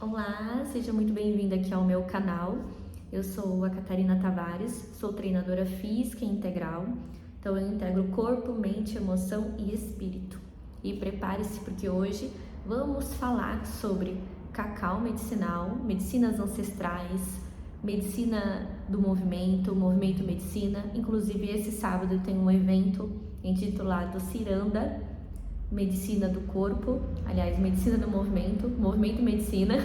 Olá, seja muito bem-vinda aqui ao meu canal. Eu sou a Catarina Tavares, sou treinadora física integral, então eu integro corpo, mente, emoção e espírito. E prepare-se porque hoje vamos falar sobre cacau medicinal, medicinas ancestrais, medicina do movimento medicina. Inclusive esse sábado tem um evento intitulado Ciranda, Medicina do Corpo, aliás, Medicina do Movimento Medicina.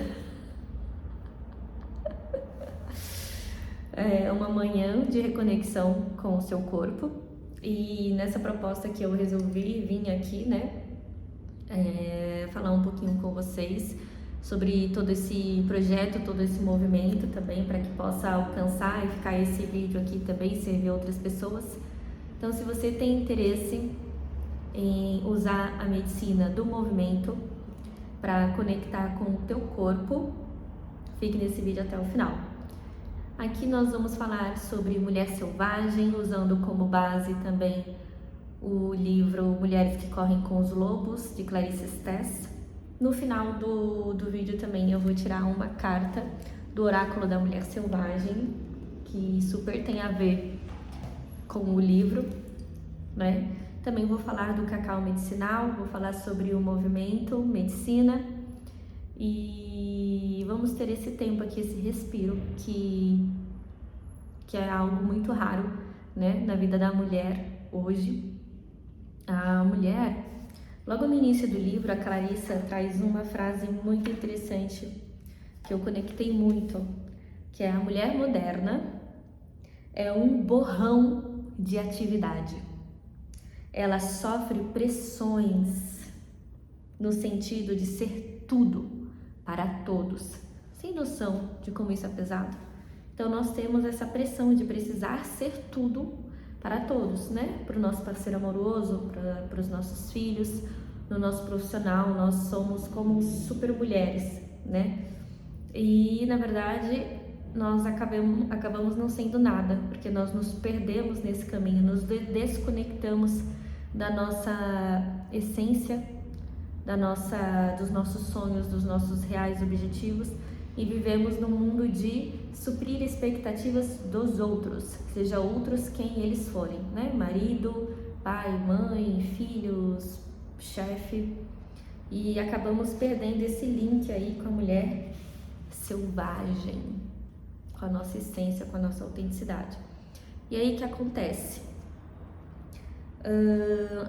É uma manhã de reconexão com o seu corpo. E nessa proposta que eu resolvi vir aqui, falar um pouquinho com vocês sobre todo esse projeto, todo esse movimento também, para que possa alcançar e ficar esse vídeo aqui também, servir outras pessoas. Então, se você tem interesse em usar a medicina do movimento para conectar com o teu corpo, fique nesse vídeo até o final. Aqui nós vamos falar sobre mulher selvagem, usando como base também o livro Mulheres que Correm com os Lobos, de Clarice Stess. No final do vídeo também eu vou tirar uma carta do oráculo da mulher selvagem, que super tem a ver com o livro, né? Também vou falar do cacau medicinal, vou falar sobre o movimento, medicina, e vamos ter esse tempo aqui, esse respiro, que é algo muito raro, né, na vida da mulher hoje. A mulher, logo no início do livro, a Clarissa traz uma frase muito interessante, que eu conectei muito, que é: a mulher moderna é um borrão de atividade. Ela sofre pressões no sentido de ser tudo para todos, sem noção de como isso é pesado. Então nós temos essa pressão de precisar ser tudo para todos, né? Para o nosso parceiro amoroso, para os nossos filhos, no nosso profissional, nós somos como super mulheres, né? E na verdade nós acabamos não sendo nada, porque nós nos perdemos nesse caminho, nos desconectamos da nossa essência, dos nossos sonhos, dos nossos reais objetivos, e vivemos num mundo de suprir expectativas dos outros, seja outros quem eles forem, né? Marido, pai, mãe, filhos, chefe, e acabamos perdendo esse link aí com a mulher selvagem, com a nossa essência, com a nossa autenticidade. E aí o que acontece?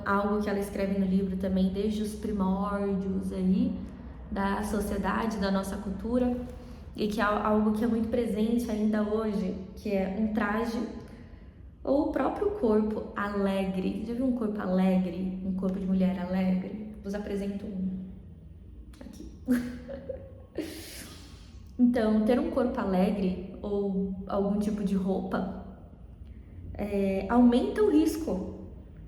Algo que ela escreve no livro também, desde os primórdios aí da sociedade, da nossa cultura, e que é algo que é muito presente ainda hoje, que é um traje ou o próprio corpo alegre. Já viu um corpo alegre? Um corpo de mulher alegre? Vos apresento um aqui. Então, ter um corpo alegre ou algum tipo de roupa aumenta o risco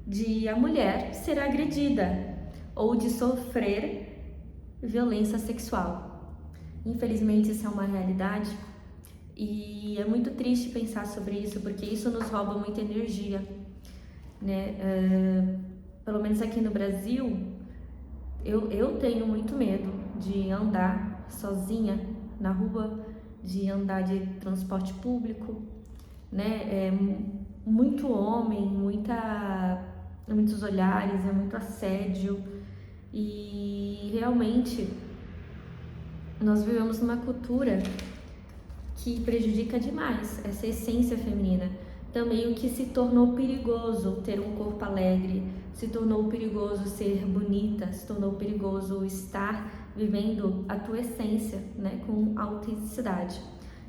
de a mulher ser agredida ou de sofrer violência sexual. Infelizmente isso é uma realidade e é muito triste pensar sobre isso, porque isso nos rouba muita energia, né? Pelo menos aqui no Brasil, eu tenho muito medo de andar sozinha na rua, de andar de transporte público, né? Muito homem, muitos olhares, muito assédio, e realmente nós vivemos numa cultura que prejudica demais essa essência feminina. Também o que se tornou perigoso ter um corpo alegre, se tornou perigoso ser bonita, se tornou perigoso estar vivendo a tua essência, né, com autenticidade.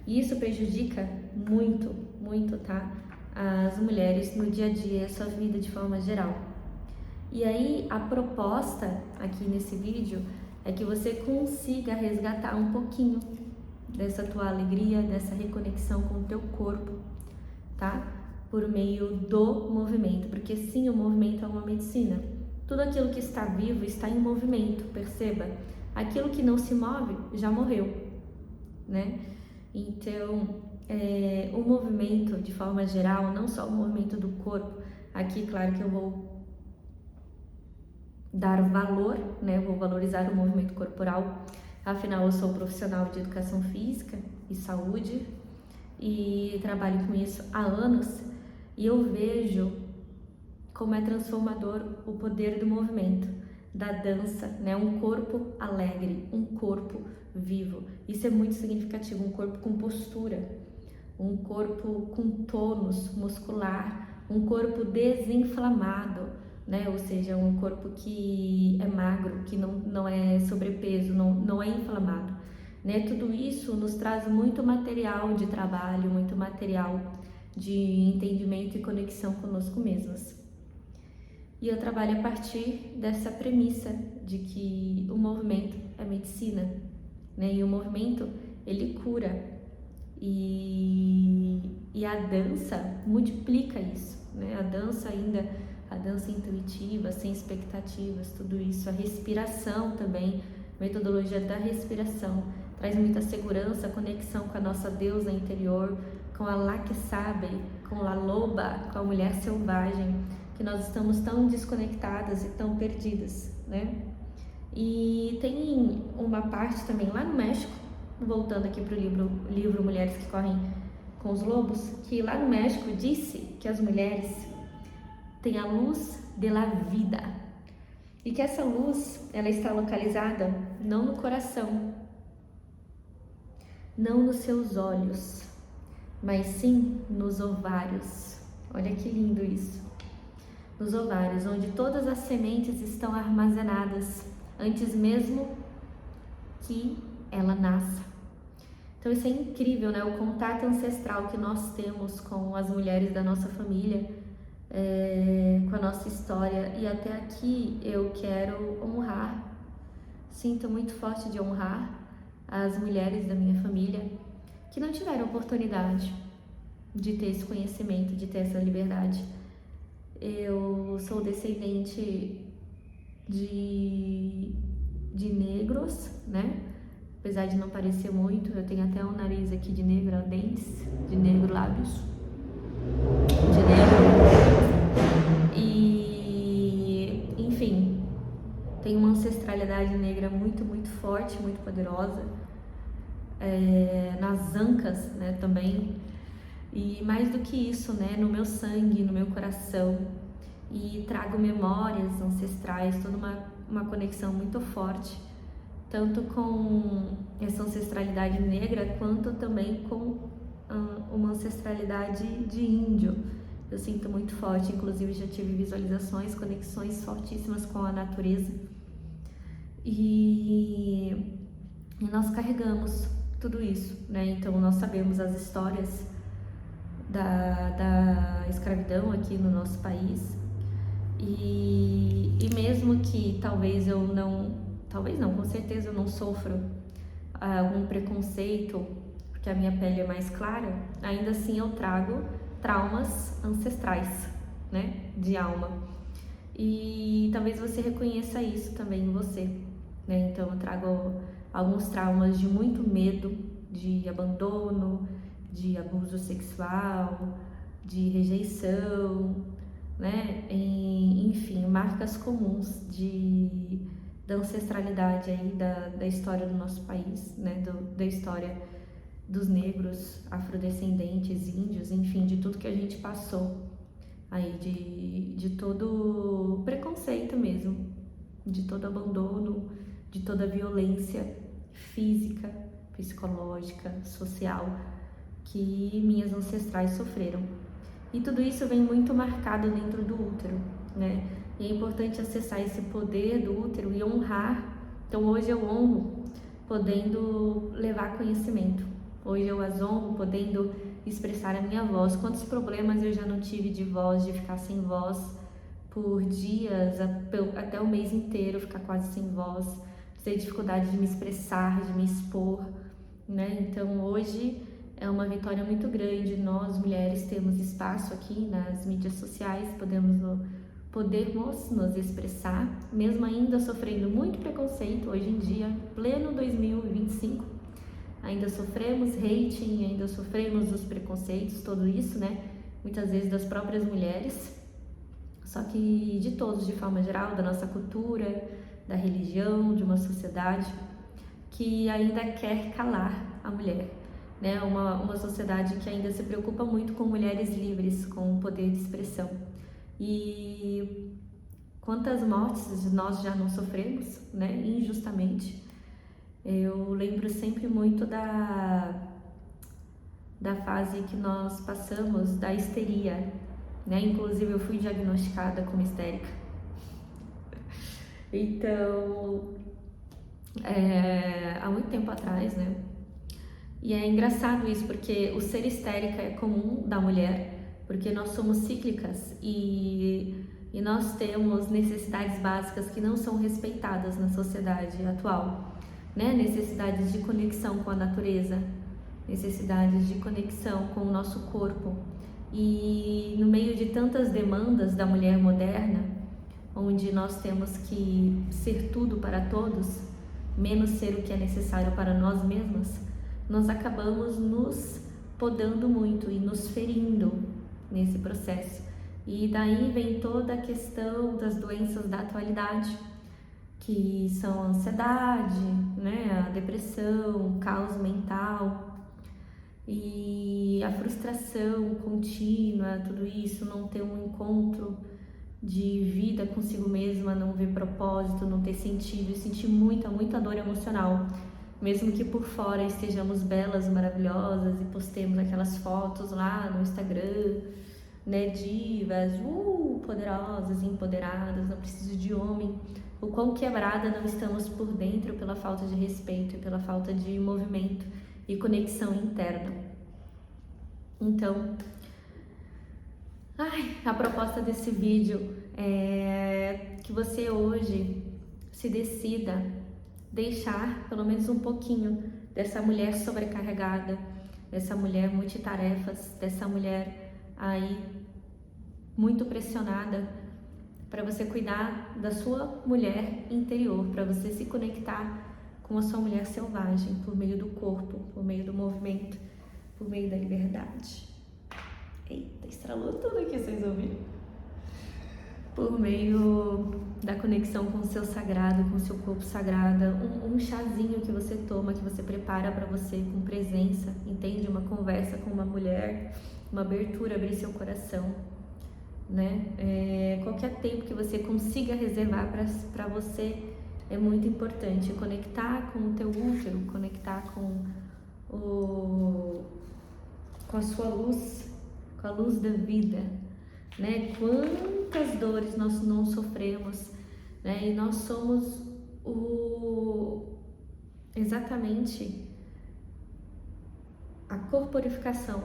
E isso prejudica muito, muito, tá? As mulheres no dia a dia, a sua vida de forma geral. E aí a proposta aqui nesse vídeo é que você consiga resgatar um pouquinho dessa tua alegria, dessa reconexão com o teu corpo, tá? Por meio do movimento, porque sim, o movimento é uma medicina. Tudo aquilo que está vivo está em movimento, perceba. Aquilo que não se move já morreu, né? Então, o movimento de forma geral, não só o movimento do corpo, aqui claro que eu vou dar valor, né? Vou valorizar o movimento corporal, Afinal, eu sou profissional de educação física e saúde e trabalho com isso há anos, e eu vejo como é transformador o poder do movimento, da dança, né? Um corpo alegre, um corpo vivo. Isso é muito significativo, um corpo com postura, um corpo com tônus muscular, um corpo desinflamado, né? Ou seja, um corpo que é magro, que não é sobrepeso, não é inflamado, né? Tudo isso nos traz muito material de trabalho, muito material de entendimento e conexão conosco mesmos. E eu trabalho a partir dessa premissa de que o movimento é medicina, né? E o movimento, ele cura. E a dança multiplica isso, né? A dança intuitiva, sem expectativas, tudo isso. A respiração também, metodologia da respiração, traz muita segurança, conexão com a nossa deusa interior, com a Lakshmi, com a loba, com a mulher selvagem, que nós estamos tão desconectadas e tão perdidas, né? E tem uma parte também lá no México, voltando aqui para o livro Mulheres que Correm com os Lobos, que lá no México disse que as mulheres têm a luz de la vida e que essa luz, ela está localizada não no coração, não nos seus olhos, mas sim nos ovários. Olha que lindo isso. Nos ovários, onde todas as sementes estão armazenadas antes mesmo que ela nasça. Então isso é incrível, né? O contato ancestral que nós temos com as mulheres da nossa família, com a nossa história. E até aqui eu quero honrar, sinto muito forte de honrar as mulheres da minha família que não tiveram oportunidade de ter esse conhecimento, de ter essa liberdade. Eu sou descendente de negros, né? Apesar de não parecer muito, eu tenho até um nariz aqui de negro, dentes de negro, lábios de negro. E, enfim, tem uma ancestralidade negra muito, muito forte, muito poderosa. Nas ancas, né, também. E mais do que isso, né, no meu sangue, no meu coração, e trago memórias ancestrais, toda uma conexão muito forte, tanto com essa ancestralidade negra, quanto também com uma ancestralidade de índio. Eu sinto muito forte, inclusive já tive visualizações, conexões fortíssimas com a natureza, e nós carregamos tudo isso, né? Então nós sabemos as histórias da escravidão aqui no nosso país, e mesmo que talvez não, com certeza eu não sofro algum preconceito, porque a minha pele é mais clara, ainda assim eu trago traumas ancestrais, né, de alma, e talvez você reconheça isso também em você, né? Então eu trago alguns traumas de muito medo, de abandono, de abuso sexual, de rejeição, né? Enfim, marcas comuns da ancestralidade aí, da história do nosso país, né? Da história dos negros, afrodescendentes, índios, enfim, de tudo que a gente passou aí, de todo preconceito mesmo, de todo abandono, de toda violência física, psicológica, social, que minhas ancestrais sofreram. E tudo isso vem muito marcado dentro do útero, né? E é importante acessar esse poder do útero e honrar. Então hoje eu honro podendo levar conhecimento. Hoje eu as honro podendo expressar a minha voz. Quantos problemas eu já não tive de voz, de ficar sem voz por dias, até o mês inteiro, ficar quase sem voz, ter dificuldade de me expressar, de me expor, né? Então hoje é uma vitória muito grande. Nós, mulheres, temos espaço aqui nas mídias sociais, podemos nos expressar, mesmo ainda sofrendo muito preconceito hoje em dia, pleno 2025. Ainda sofremos hating, ainda sofremos os preconceitos, tudo isso, né? Muitas vezes das próprias mulheres, só que de todos, de forma geral, da nossa cultura, da religião, de uma sociedade que ainda quer calar a mulher, né? Uma sociedade que ainda se preocupa muito com mulheres livres, com o poder de expressão. E quantas mortes nós já não sofremos, né? Injustamente. Eu lembro sempre muito da fase que nós passamos da histeria, né? Inclusive eu fui diagnosticada como histérica. Então, há muito tempo atrás, né? E é engraçado isso, porque o ser histérica é comum da mulher, porque nós somos cíclicas e nós temos necessidades básicas que não são respeitadas na sociedade atual, né? Necessidades de conexão com a natureza, necessidades de conexão com o nosso corpo. E no meio de tantas demandas da mulher moderna, onde nós temos que ser tudo para todos, menos ser o que é necessário para nós mesmas, nós acabamos nos podando muito e nos ferindo nesse processo. E daí vem toda a questão das doenças da atualidade, que são a ansiedade, né, a depressão, o caos mental e a frustração contínua, tudo isso, não ter um encontro de vida consigo mesma, não ver propósito, não ter sentido e sentir muita dor emocional. Mesmo que por fora estejamos belas, maravilhosas e postemos aquelas fotos lá no Instagram, né, divas, poderosas, empoderadas, não preciso de homem. O quão quebrada não estamos por dentro pela falta de respeito e pela falta de movimento e conexão interna. Então, a proposta desse vídeo é que você hoje se decida deixar pelo menos um pouquinho dessa mulher sobrecarregada, dessa mulher multitarefas, dessa mulher aí muito pressionada, para você cuidar da sua mulher interior, para você se conectar com a sua mulher selvagem por meio do corpo, por meio do movimento, por meio da liberdade. Eita, estralou tudo aqui, vocês ouviram? Por meio da conexão com o seu sagrado, com o seu corpo sagrado, um chazinho que você toma, que você prepara para você com presença, entende? Uma conversa com uma mulher, uma abertura, abrir seu coração, né? Qualquer tempo que você consiga reservar para você é muito importante. Conectar com o teu útero, conectar com a sua luz, com a luz da vida, né? Quantas dores nós não sofremos, né? E nós somos exatamente a corporificação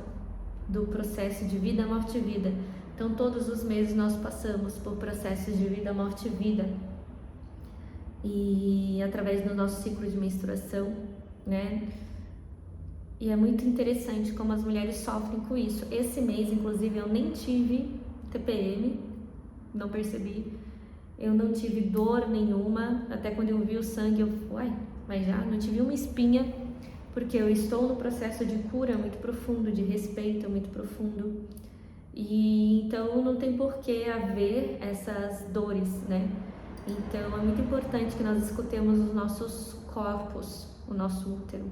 do processo de vida, morte e vida. Então todos os meses nós passamos por processos de vida, morte e vida, e através do nosso ciclo de menstruação, né? E é muito interessante como as mulheres sofrem com isso. Esse mês, inclusive, eu nem tive TPM, não percebi, eu não tive dor nenhuma, até quando eu vi o sangue eu, mas já não tive uma espinha, porque eu estou no processo de cura muito profundo, de respeito muito profundo, e então não tem por que haver essas dores, né? Então é muito importante que nós escutemos os nossos corpos, o nosso útero,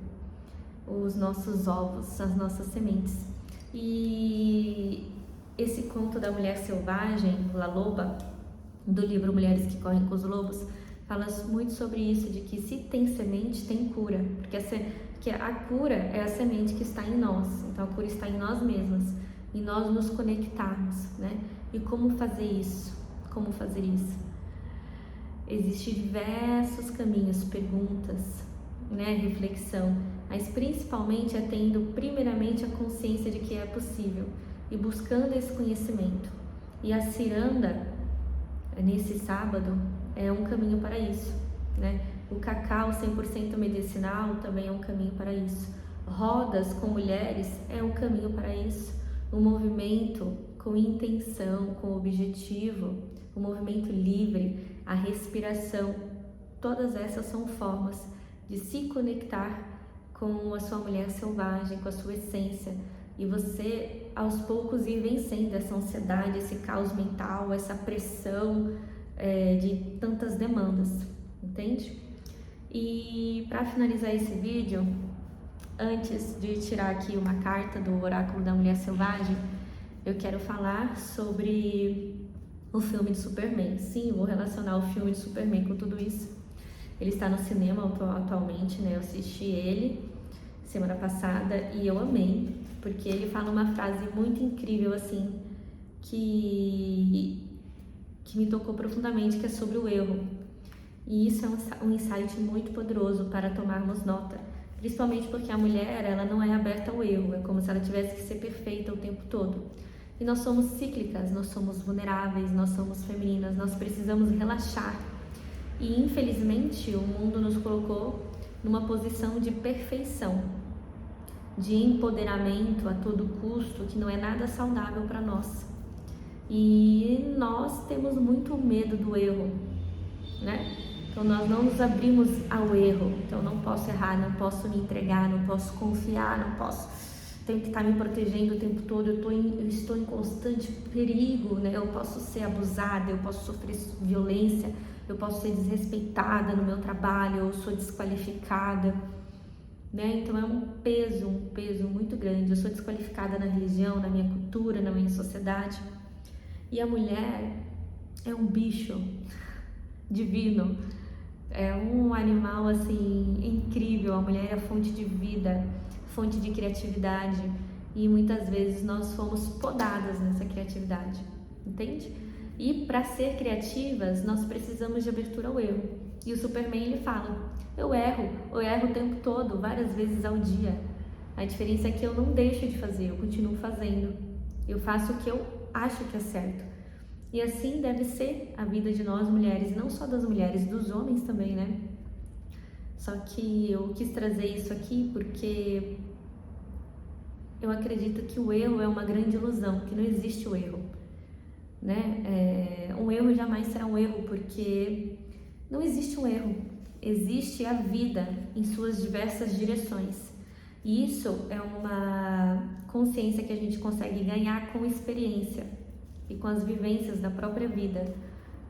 os nossos ovos, as nossas sementes. E esse conto da mulher selvagem, La Loba, do livro Mulheres que Correm com os Lobos, fala muito sobre isso, de que se tem semente, tem cura, porque a cura é a semente que está em nós, então a cura está em nós mesmas, e nós nos conectarmos, né? E como fazer isso? Como fazer isso? Existem diversos caminhos, perguntas, né? Reflexão, mas principalmente é tendo primeiramente a consciência de que é possível e buscando esse conhecimento. E a ciranda, nesse sábado, é um caminho para isso, né? O cacau 100% medicinal também é um caminho para isso. Rodas com mulheres é um caminho para isso. O movimento com intenção, com objetivo, o movimento livre, a respiração, todas essas são formas de se conectar com a sua mulher selvagem, com a sua essência, e você aos poucos ir vencendo essa ansiedade, esse caos mental, essa pressão de tantas demandas, entende? E para finalizar esse vídeo, antes de tirar aqui uma carta do Oráculo da Mulher Selvagem, eu quero falar sobre o filme de Superman. Sim, eu vou relacionar o filme de Superman com tudo isso. Ele está no cinema atualmente, né? Eu assisti ele semana passada e eu amei, porque ele fala uma frase muito incrível, assim, que me tocou profundamente, que é sobre o erro. E isso é um insight muito poderoso para tomarmos nota, principalmente porque a mulher, ela não é aberta ao erro, é como se ela tivesse que ser perfeita o tempo todo. E nós somos cíclicas, nós somos vulneráveis, nós somos femininas, nós precisamos relaxar. E infelizmente o mundo nos colocou numa posição de perfeição, de empoderamento a todo custo, que não é nada saudável para nós. E nós temos muito medo do erro, né? Então nós não nos abrimos ao erro. Então não posso errar, não posso me entregar, não posso confiar, não posso, tenho que estar me protegendo o tempo todo, eu estou em constante perigo, né? Eu posso ser abusada, eu posso sofrer violência, eu posso ser desrespeitada no meu trabalho, eu sou desqualificada, né? Então é um peso muito grande. Eu sou desqualificada na religião, na minha cultura, na minha sociedade. E a mulher é um bicho divino, é um animal assim incrível. A mulher é a fonte de vida, fonte de criatividade, e muitas vezes nós fomos podadas nessa criatividade, entende? E para ser criativas nós precisamos de abertura ao erro. E o Superman, ele fala: eu erro o tempo todo, várias vezes ao dia. A diferença é que eu não deixo de fazer, eu continuo fazendo, eu faço o que eu acho que é certo. E assim deve ser a vida de nós mulheres, não só das mulheres, dos homens também, né? Só que eu quis trazer isso aqui porque eu acredito que o erro é uma grande ilusão, que não existe o erro, né? Um erro jamais será um erro, porque não existe um erro, existe a vida em suas diversas direções. E isso é uma consciência que a gente consegue ganhar com experiência e com as vivências da própria vida,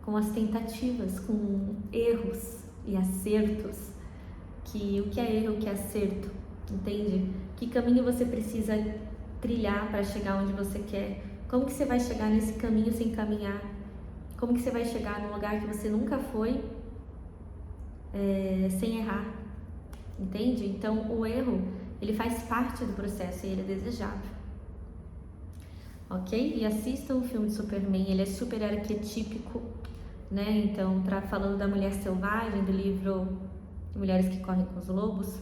com as tentativas, com erros e acertos. Que o que é erro, o que é acerto, entende? Que caminho você precisa trilhar para chegar onde você quer? Como que você vai chegar nesse caminho sem caminhar? Como que você vai chegar num lugar que você nunca foi sem errar? Entende? Então o erro, ele faz parte do processo e ele é desejável, ok? E assistam o filme de Superman, ele é super arquetípico, né? Então, falando da mulher selvagem, do livro Mulheres que Correm com os Lobos,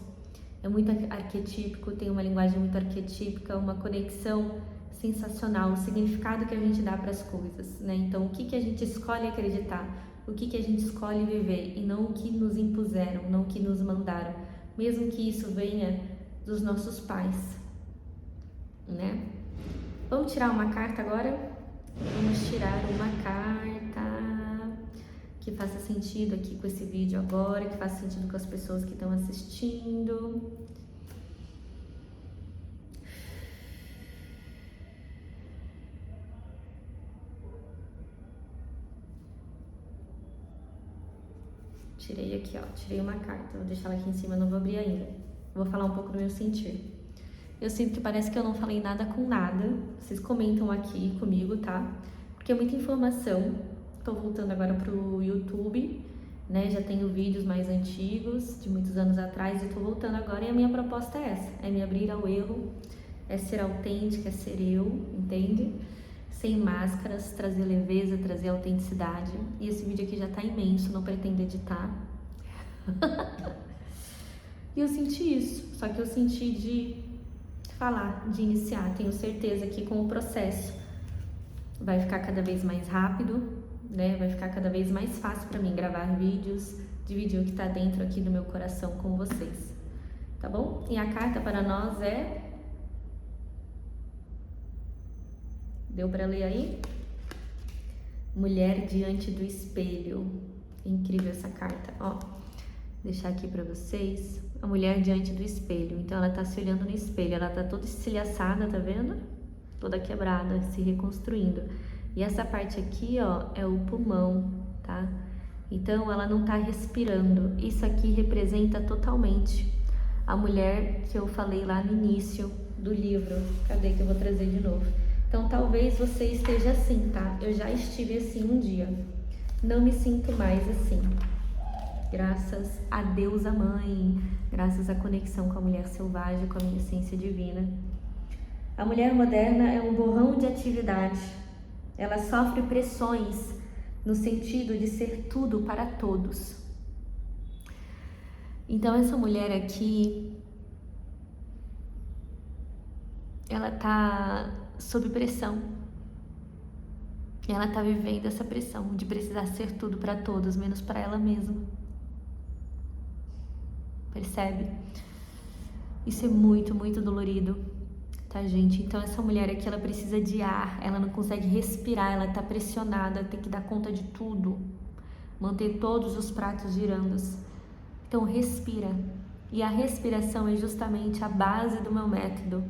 é muito arquetípico, tem uma linguagem muito arquetípica, uma conexão sensacional, o significado que a gente dá para as coisas, né? Então, o que a gente escolhe acreditar, o que a gente escolhe viver, e não o que nos impuseram, não o que nos mandaram, mesmo que isso venha dos nossos pais, né? Vamos tirar uma carta agora? Vamos tirar uma carta que faça sentido aqui com esse vídeo agora, que faça sentido com as pessoas que estão assistindo. Tirei aqui, ó, tirei uma carta, vou deixar ela aqui em cima, não vou abrir ainda. Vou falar um pouco do meu sentir. Eu sinto que parece que eu não falei nada com nada. Vocês comentam aqui comigo, tá? Porque é muita informação. Tô voltando agora pro YouTube, né? Já tenho vídeos mais antigos, de muitos anos atrás, e tô voltando agora, e a minha proposta é essa, é me abrir ao erro, é ser autêntica, é ser eu, entende? Sem máscaras, trazer leveza, trazer autenticidade. E esse vídeo aqui já tá imenso, não pretendo editar. E eu senti isso, só que eu senti de falar, de iniciar. Tenho certeza que com o processo vai ficar cada vez mais rápido, né? Vai ficar cada vez mais fácil para mim gravar vídeos, dividir o que tá dentro aqui do meu coração com vocês, tá bom? E a carta para nós é... Deu para ler aí? Mulher diante do espelho. Incrível essa carta, ó. Deixar aqui para vocês. A mulher diante do espelho. Então ela tá se olhando no espelho, ela tá toda estilhaçada, tá vendo? Toda quebrada, se reconstruindo. E essa parte aqui, ó, é o pulmão, tá? Então ela não está respirando. Isso aqui representa totalmente a mulher que eu falei lá no início do livro. Cadê que eu vou trazer de novo? Então talvez você esteja assim, tá? Eu já estive assim um dia. Não me sinto mais assim. Graças a Deus, a Mãe, graças à conexão com a mulher selvagem, com a minha essência divina. A mulher moderna é um borrão de atividade. Ela sofre pressões no sentido de ser tudo para todos. Então essa mulher aqui, ela tá sob pressão. Ela tá vivendo essa pressão de precisar ser tudo para todos, menos para ela mesma. Percebe? Isso é muito, muito dolorido, tá, gente? Então essa mulher aqui, ela precisa de ar, ela não consegue respirar, ela tá pressionada, tem que dar conta de tudo, manter todos os pratos girando. Então respira. E a respiração é justamente a base do meu método,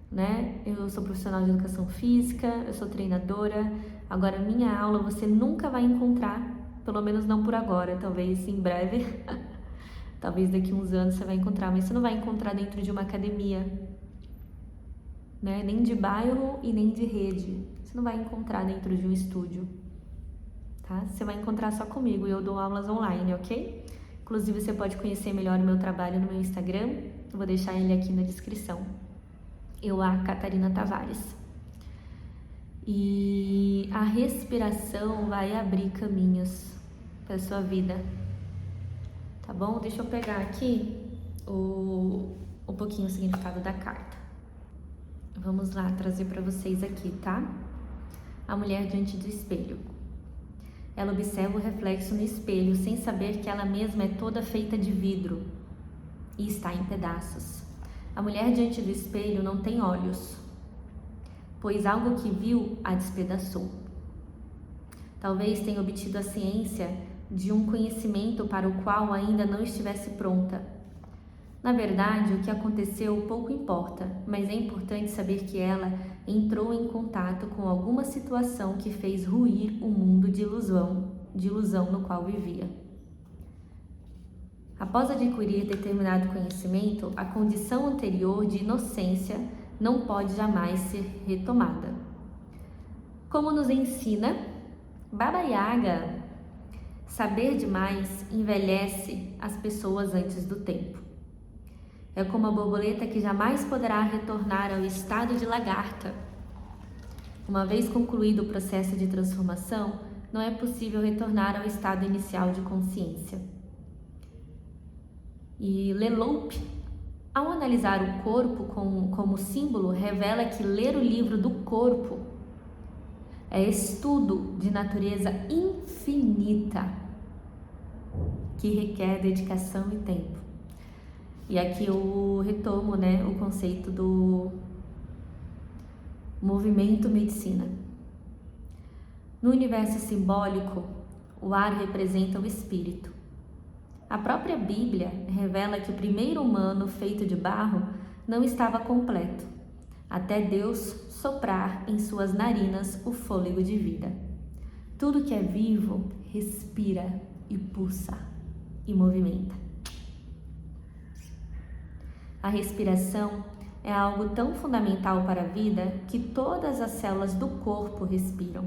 né? Eu sou profissional de educação física, eu sou treinadora. Agora minha aula você nunca vai encontrar, pelo menos não por agora, talvez em breve. Talvez daqui a uns anos você vai encontrar, mas você não vai encontrar dentro de uma academia, né? Nem de bairro e nem de rede. Você não vai encontrar dentro de um estúdio, tá? Você vai encontrar só comigo e eu dou aulas online, ok? Inclusive você pode conhecer melhor o meu trabalho no meu Instagram, eu vou deixar ele aqui na descrição. Eu, a Catarina Tavares. E a respiração vai abrir caminhos para sua vida. Tá bom? Deixa eu pegar aqui um pouquinho o significado da carta. Vamos lá trazer para vocês aqui, tá? A mulher diante do espelho. Ela observa o reflexo no espelho sem saber que ela mesma é toda feita de vidro e está em pedaços. A mulher diante do espelho não tem olhos, pois algo que viu a despedaçou. Talvez tenha obtido a ciência de um conhecimento para o qual ainda não estivesse pronta. Na verdade, o que aconteceu pouco importa, mas é importante saber que ela entrou em contato com alguma situação que fez ruir o mundo de ilusão no qual vivia. Após adquirir determinado conhecimento, a condição anterior de inocência não pode jamais ser retomada. Como nos ensina Baba Yaga, saber demais envelhece as pessoas antes do tempo. É como a borboleta que jamais poderá retornar ao estado de lagarta. Uma vez concluído o processo de transformação, não é possível retornar ao estado inicial de consciência. E Leloup, ao analisar o corpo como símbolo, revela que ler o livro do corpo é estudo de natureza infinita, que requer dedicação e tempo. E aqui eu retomo, né, o conceito do movimento medicina. No universo simbólico, o ar representa o espírito. A própria Bíblia revela que o primeiro humano feito de barro não estava completo, até Deus soprar em suas narinas o fôlego de vida. Tudo que é vivo respira e pulsa e movimenta. A respiração é algo tão fundamental para a vida que todas as células do corpo respiram.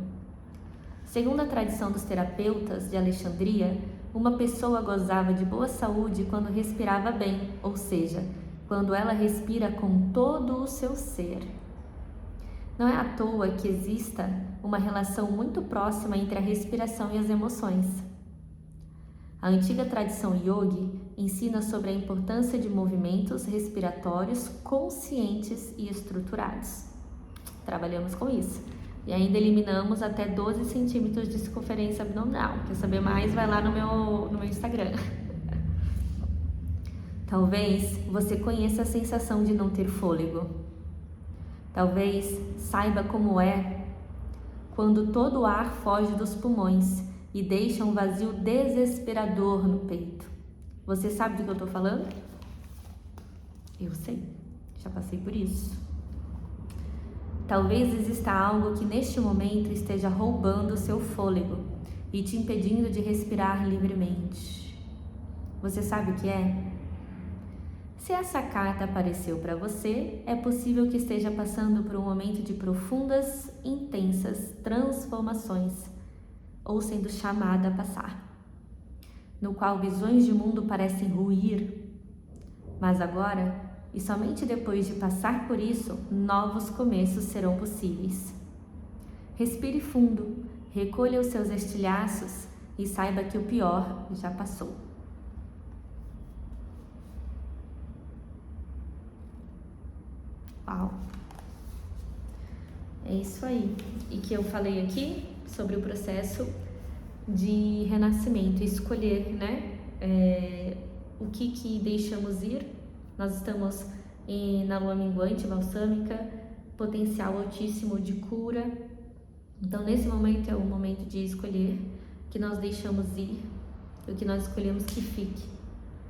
Segundo a tradição dos terapeutas de Alexandria, uma pessoa gozava de boa saúde quando respirava bem, ou seja, quando ela respira com todo o seu ser. Não é à toa que exista uma relação muito próxima entre a respiração e as emoções. A antiga tradição yogi ensina sobre a importância de movimentos respiratórios conscientes e estruturados. Trabalhamos com isso. E ainda eliminamos até 12 centímetros de circunferência abdominal. Quer saber mais? Vai lá no meu Instagram. Talvez você conheça a sensação de não ter fôlego. Talvez saiba como é quando todo o ar foge dos pulmões e deixa um vazio desesperador no peito. Você sabe do que eu estou falando? Eu sei, já passei por isso. Talvez exista algo que neste momento esteja roubando o seu fôlego e te impedindo de respirar livremente. Você sabe o que é? Se essa carta apareceu para você, é possível que esteja passando por um momento de profundas, intensas transformações, ou sendo chamada a passar, no qual visões de mundo parecem ruir, mas agora, e somente depois de passar por isso, novos começos serão possíveis. Respire fundo, recolha os seus estilhaços e saiba que o pior já passou. Uau! É isso aí. E que eu falei aqui sobre o processo de renascimento, escolher, né? O que deixamos ir. Nós estamos na lua minguante, balsâmica, potencial altíssimo de cura. Então, nesse momento é o momento de escolher o que nós deixamos ir, o que nós escolhemos que fique,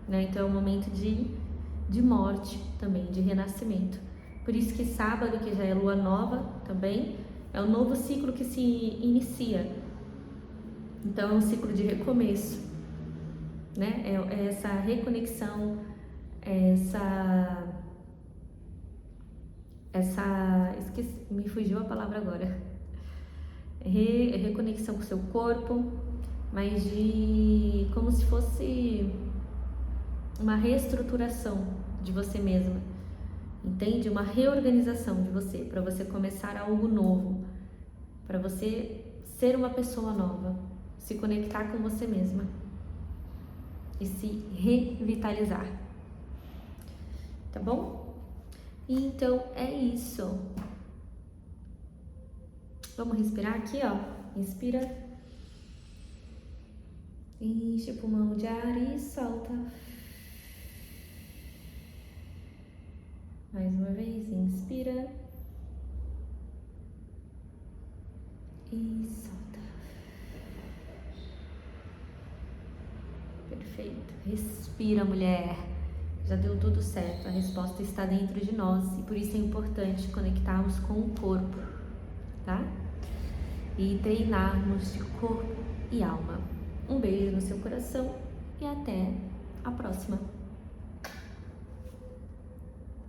né? Então, é um momento de morte também, de renascimento. Por isso que sábado, que já é lua nova também, é um novo ciclo que se inicia. Então, é um ciclo de recomeço, né? É essa reconexão, esqueci, me fugiu a palavra agora. Reconexão com o seu corpo, mas como se fosse uma reestruturação de você mesma, entende? Uma reorganização de você, para você começar algo novo, para você ser uma pessoa nova, se conectar com você mesma e se revitalizar, tá bom? Então é isso. Vamos respirar aqui, ó. Inspira, enche o pulmão de ar e solta. Mais uma vez, inspira e solta. Perfeito. Respira, mulher. Já deu tudo certo. A resposta está dentro de nós e por isso é importante conectarmos com o corpo, tá? E treinarmos de corpo e alma. Um beijo no seu coração e até a próxima.